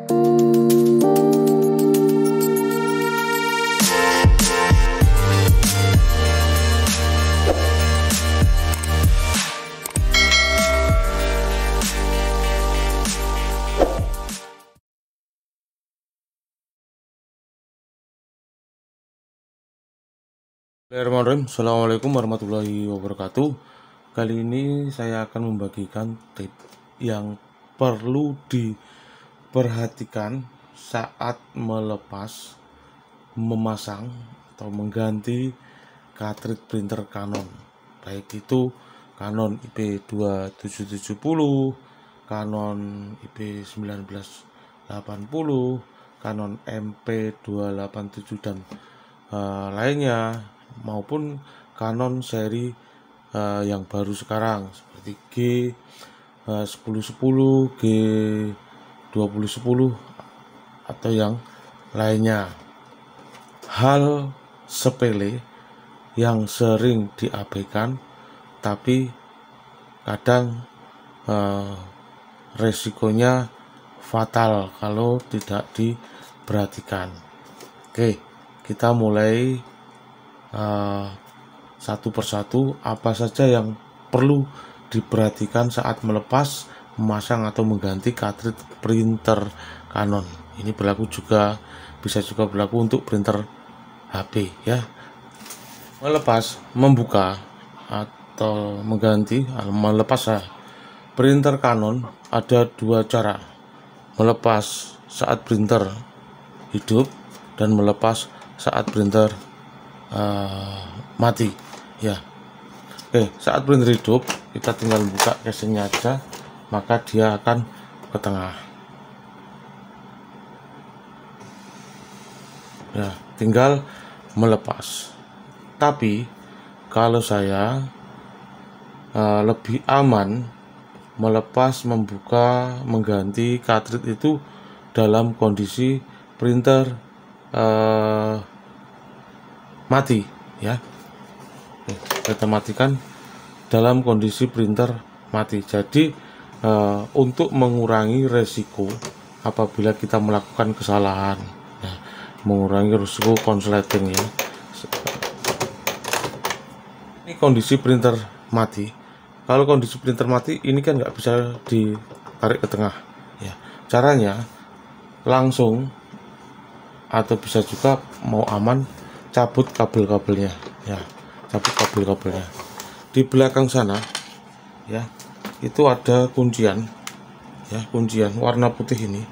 Bismillahirrahmanirrahim. Assalamualaikum warahmatullahi wabarakatuh. Kali ini saya akan membagikan tip yang perlu diperhatikan saat melepas, memasang atau mengganti cartridge printer Canon, baik itu Canon IP2770, Canon IP1980, Canon MP287 dan lainnya, maupun Canon seri yang baru sekarang seperti G1010, G2010 atau yang lainnya. Hal sepele yang sering diabaikan tapi kadang resikonya fatal kalau tidak diperhatikan. Oke, kita mulai satu persatu apa saja yang perlu diperhatikan saat melepas, memasang atau mengganti cartridge printer Canon. Ini bisa juga berlaku untuk printer HP ya. Melepas, membuka atau melepas printer Canon ada dua cara. Melepas saat printer hidup dan melepas saat printer mati ya. Oke, saat printer hidup kita tinggal buka casingnya aja, maka dia akan ke tengah ya, tinggal melepas. Tapi kalau saya lebih aman melepas, membuka, mengganti cartridge itu dalam kondisi printer mati ya. Kita matikan dalam kondisi printer mati. Jadi untuk mengurangi resiko apabila kita melakukan kesalahan ya, mengurangi resiko konsleting ya. Ini kondisi printer mati. Kalau kondisi printer mati ini kan nggak bisa ditarik ke tengah ya. Caranya langsung atau bisa juga mau aman, cabut kabel-kabelnya ya, cabut kabel-kabelnya. Di belakang sana ya, itu ada kuncian ya, kuncian warna putih ini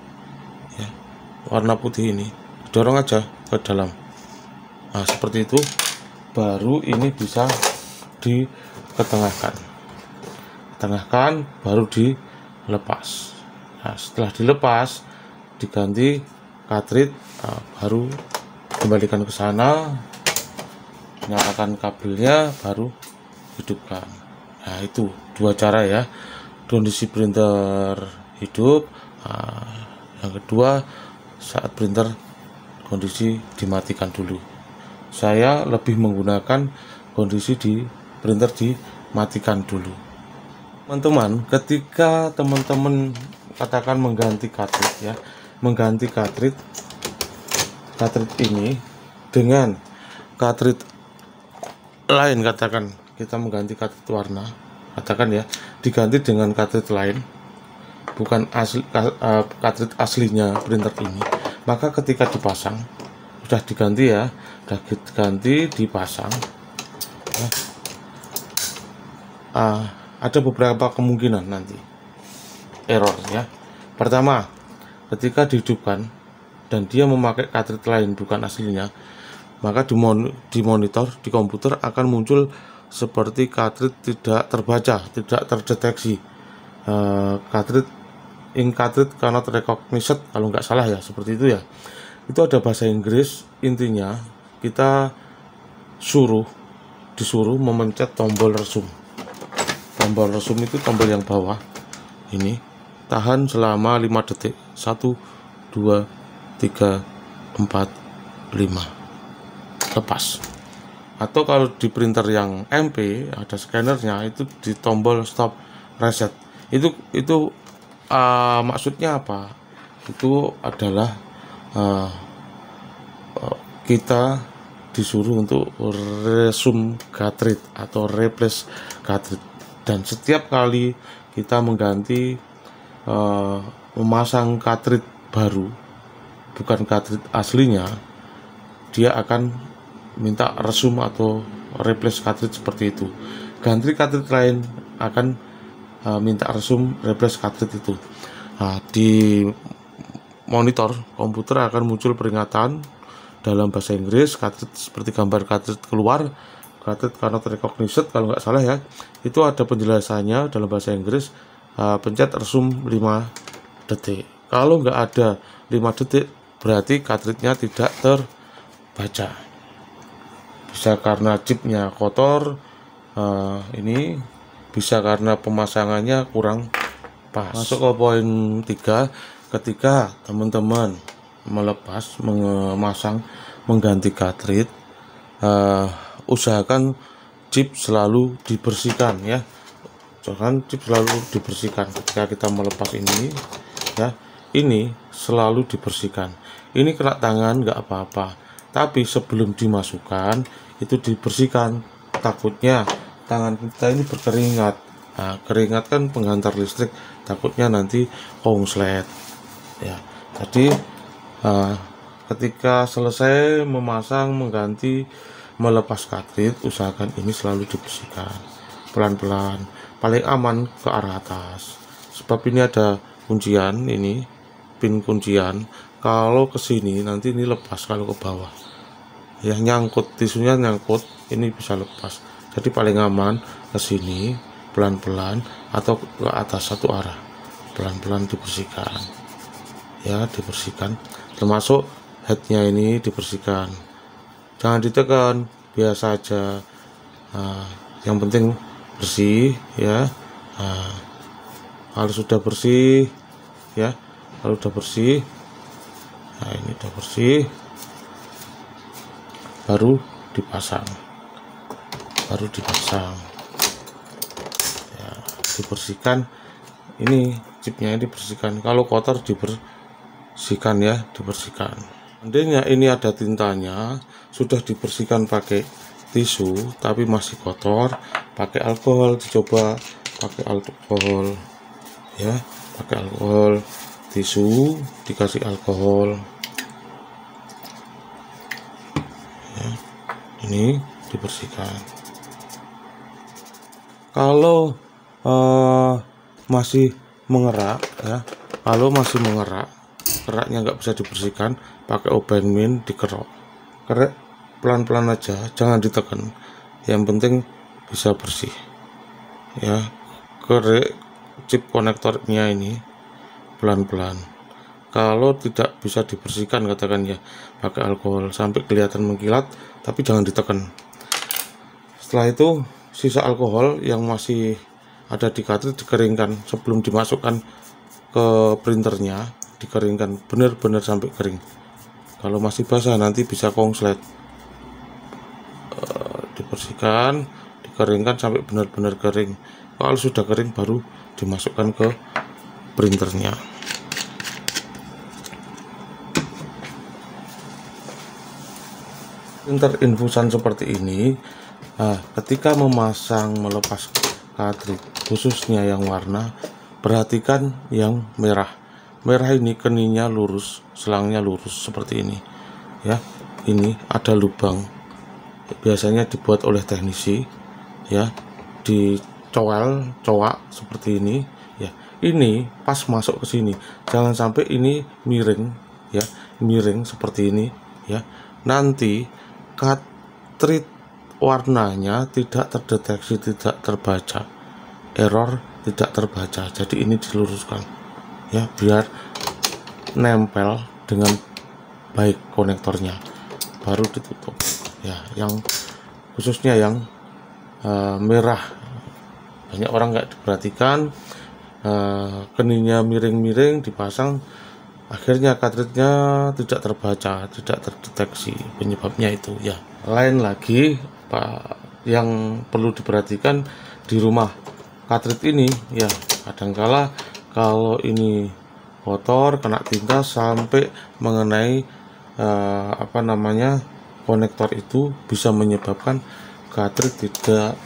ya, warna putih ini dorong aja ke dalam. Nah seperti itu, baru ini bisa diketengahkan, baru dilepas. Nah setelah dilepas, diganti cartridge, baru kembalikan ke sana, nyalakan kabelnya, baru hidupkan. Nah itu dua cara ya, kondisi printer hidup, yang kedua saat printer kondisi dimatikan dulu. Saya lebih menggunakan kondisi printer dimatikan dulu. Teman-teman, ketika teman-teman katakan mengganti cartridge ya, mengganti cartridge ini dengan cartridge lain, katakan kita mengganti cartridge warna, katakan ya, diganti dengan cartridge lain, bukan cartridge aslinya printer ini, maka ketika dipasang, sudah diganti ya, sudah diganti, dipasang ya, ada beberapa kemungkinan nanti error ya. Pertama, ketika dihidupkan dan dia memakai cartridge lain bukan aslinya, maka di monitor di komputer akan muncul seperti cartridge tidak terbaca, tidak terdeteksi, ink cartridge cannot recognized, kalau nggak salah ya, seperti itu ya. Itu ada bahasa Inggris. Intinya kita disuruh memencet tombol resume. Tombol resume itu tombol yang bawah ini, tahan selama 5 detik, 1 2 3 4 5, lepas. Atau kalau di printer yang MP ada scannernya, itu di tombol stop reset. Itu maksudnya apa? itu adalah kita disuruh untuk resume cartridge atau replace cartridge, dan setiap kali kita mengganti memasang cartridge baru, bukan cartridge aslinya, dia akan minta resume atau replace cartridge seperti itu. Ganti cartridge lain akan minta resume replace cartridge itu. Di monitor komputer akan muncul peringatan dalam bahasa Inggris, cartridge seperti gambar cartridge keluar, cartridge cannot recognized kalau nggak salah ya. Itu ada penjelasannya dalam bahasa Inggris, pencet resume 5 detik. Kalau nggak ada 5 detik berarti cartridge-nya tidak terbaca. Bisa karena chipnya kotor, ini bisa karena pemasangannya kurang pas. Masuk ke poin 3, ketika teman-teman melepas, memasang, mengganti cartridge, usahakan chip selalu dibersihkan ya. Jangan chip selalu dibersihkan ketika kita melepas ini ya. Ini selalu dibersihkan. Ini kena tangan nggak apa-apa, tapi sebelum dimasukkan itu dibersihkan. Takutnya tangan kita ini berkeringat. Keringat kan penghantar listrik, takutnya nanti konslet ya. Jadi ketika selesai memasang, mengganti, melepas cartridge, usahakan ini selalu dibersihkan pelan-pelan, paling aman ke arah atas, sebab ini ada kuncian, ini pin kuncian. Kalau ke sini nanti ini lepas, kalau ke bawah ya nyangkut, tisunya nyangkut, ini bisa lepas. Jadi paling aman ke sini pelan-pelan atau ke atas satu arah, pelan-pelan dibersihkan ya, dibersihkan. Termasuk headnya ini dibersihkan, jangan ditekan, biasa aja. Yang penting bersih ya. Kalau sudah bersih ya, kalau udah bersih, ini udah bersih, baru dipasang, ya, dibersihkan. Ini chipnya ini dibersihkan, kalau kotor dibersihkan ya, dibersihkan. Seandainya ini ada tintanya, sudah dibersihkan pakai tisu tapi masih kotor, pakai alkohol, dicoba pakai alkohol ya, pakai alkohol, tisu dikasih alkohol ya, ini dibersihkan. Kalau masih mengerak ya, kalau masih mengerak, keraknya nggak bisa dibersihkan, pakai obenmin dikerok, kerek pelan-pelan aja, jangan ditekan, yang penting bisa bersih ya. Kerek chip konektornya ini pelan-pelan. Kalau tidak bisa dibersihkan, katakan ya, pakai alkohol sampai kelihatan mengkilat, tapi jangan ditekan. Setelah itu sisa alkohol yang masih ada di cartridge dikeringkan sebelum dimasukkan ke printernya, dikeringkan benar-benar sampai kering. Kalau masih basah nanti bisa konslet. Dibersihkan, dikeringkan sampai benar-benar kering. Kalau sudah kering baru dimasukkan ke printernya. Printer infusan seperti ini, ketika memasang, melepas cartridge, khususnya yang warna, perhatikan yang merah. Merah ini keningnya lurus, selangnya lurus seperti ini ya. Ini ada lubang, biasanya dibuat oleh teknisi ya, dicowel, cowak seperti ini ya. Ini pas masuk ke sini, jangan sampai ini miring ya, miring seperti ini ya. Nanti cartridge warnanya tidak terdeteksi, tidak terbaca, error tidak terbaca. Jadi ini diluruskan ya, biar nempel dengan baik konektornya, baru ditutup ya. Yang khususnya yang merah, banyak orang nggak diperhatikan, keningnya miring-miring, dipasang, akhirnya cartridge-nya tidak terbaca, tidak terdeteksi, penyebabnya itu ya. Lain lagi yang perlu diperhatikan di rumah cartridge ini ya, kadangkala kalau ini kotor, kena tinta sampai mengenai konektor itu, bisa menyebabkan cartridge tidak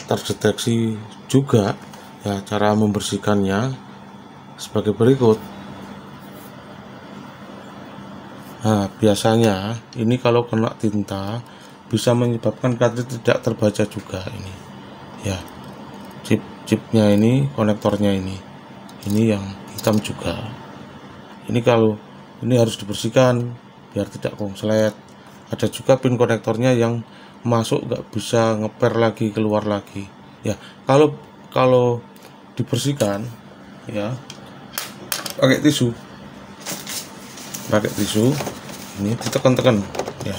terdeteksi juga. Ya, cara membersihkannya sebagai berikut. Nah, biasanya ini kalau kena tinta bisa menyebabkan cartridge tidak terbaca juga ini. Ya, chipnya ini, konektornya ini yang hitam juga. Ini kalau ini harus dibersihkan biar tidak konslet. Ada juga pin konektornya yang masuk nggak bisa ngeper lagi, keluar lagi. Ya, kalau dibersihkan ya pakai tisu ini ditekan-tekan ya.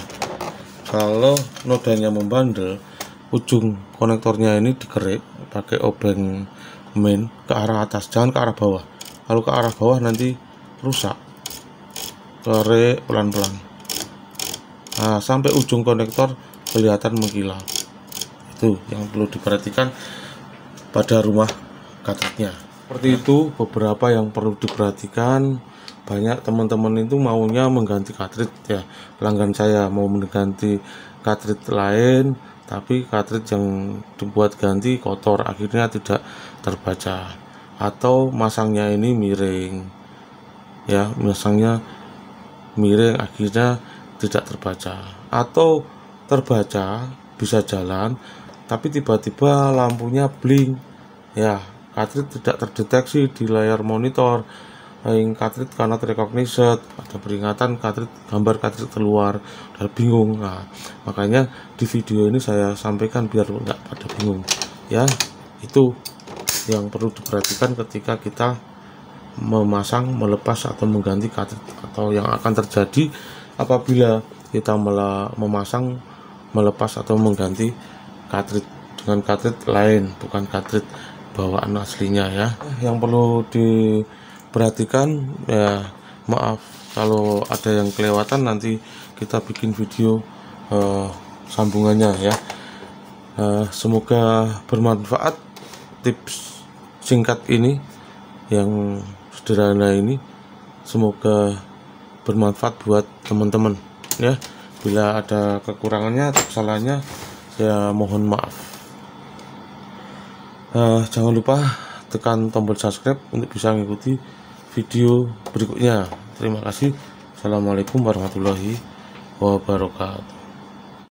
Kalau nodanya membandel, ujung konektornya ini dikerek pakai obeng main ke arah atas, jangan ke arah bawah. Kalau ke arah bawah nanti rusak. Kerek pelan-pelan, nah, sampai ujung konektor kelihatan mengkilat. Itu yang perlu diperhatikan pada rumah cartridge-nya. Seperti itu beberapa yang perlu diperhatikan. Banyak teman-teman itu maunya mengganti cartridge ya. Pelanggan saya mau mengganti cartridge lain, tapi cartridge yang dibuat ganti kotor, akhirnya tidak terbaca. Atau masangnya ini miring ya, masangnya miring akhirnya tidak terbaca. Atau terbaca bisa jalan, tapi tiba-tiba lampunya blink ya, cartridge tidak terdeteksi di layar monitor. Cartridge karena terrecognition, ada peringatan gambar cartridge keluar, udah bingung. Nah, makanya di video ini saya sampaikan biar nggak pada bingung ya. Itu yang perlu diperhatikan ketika kita memasang, melepas atau mengganti cartridge, atau yang akan terjadi apabila kita memasang, melepas atau mengganti cartridge dengan cartridge lain, bukan cartridge bawaan aslinya ya. Yang perlu diperhatikan ya, maaf kalau ada yang kelewatan, nanti kita bikin video sambungannya ya. Semoga bermanfaat tips singkat ini yang sederhana ini, semoga bermanfaat buat teman-teman ya. Bila ada kekurangannya atau kesalahannya, saya mohon maaf. Jangan lupa tekan tombol subscribe untuk bisa mengikuti video berikutnya. Terima kasih. Assalamualaikum warahmatullahi wabarakatuh.